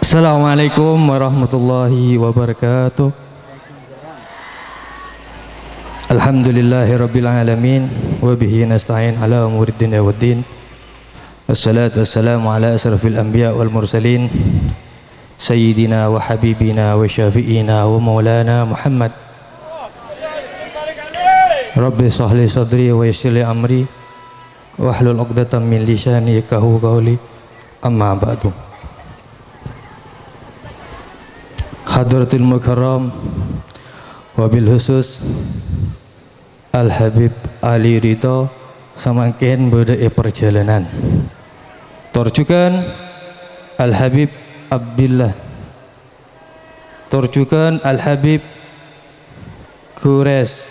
Assalamualaikum warahmatullahi wabarakatuh. Alhamdulillahirabbil alamin wa bihi nasta'in ala umuri dunya waddin. Wassalatu wassalamu ala asrafil anbiya wal mursalin sayyidina wa habibina wa syafi'ina wa maulana Muhammad. Rabbi shrah li sadri wa yassir li amri wahlul 'uqdatam min lisani yafqahu qawli. Amma ba'du. Hadratul Mukarram wabil khusus Al Habib Ali Ridho samangken budaya perjalanan torjukan Al Habib Abdillah, torjukan Al Habib Kures,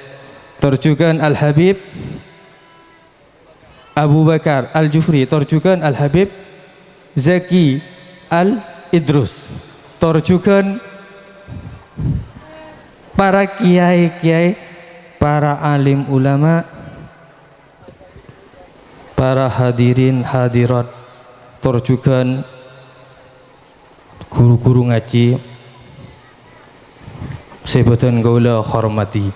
torjukan Al Habib Abu Bakar Al Jufri, torjukan Al Habib Zaki Al Idrus, torjukan para kiai-kiai, para alim ulama, para hadirin hadirat, torjukan guru-guru ngaji sebatan gaula hormati.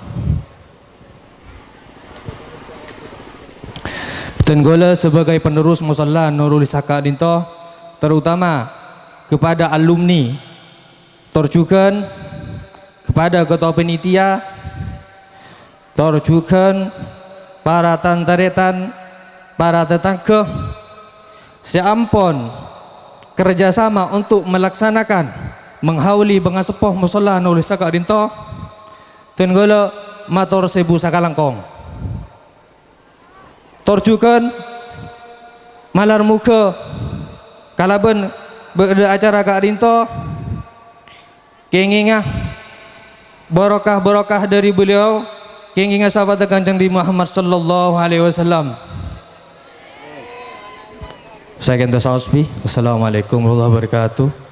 Dan gaula sebagai penerus musalla Nurul Saka Dinto, terutama kepada alumni, torjukan kepada ketua penitia, torjukan para tantaretan, para tetangga, seampun kerjasama untuk melaksanakan menghauli bengasepoh musalla Nurul Saka Dinto, tenggala matur sebu sakalangkong, torjukan malar muka kalaben berada acara Kak Dinto kengingah barokah dari beliau, kengingah sahabat Kanjeng Muhammad sallallahu alaihi wasallam. Saya kenta sauspi. Wassalamualaikum warahmatullahi wabarakatuh.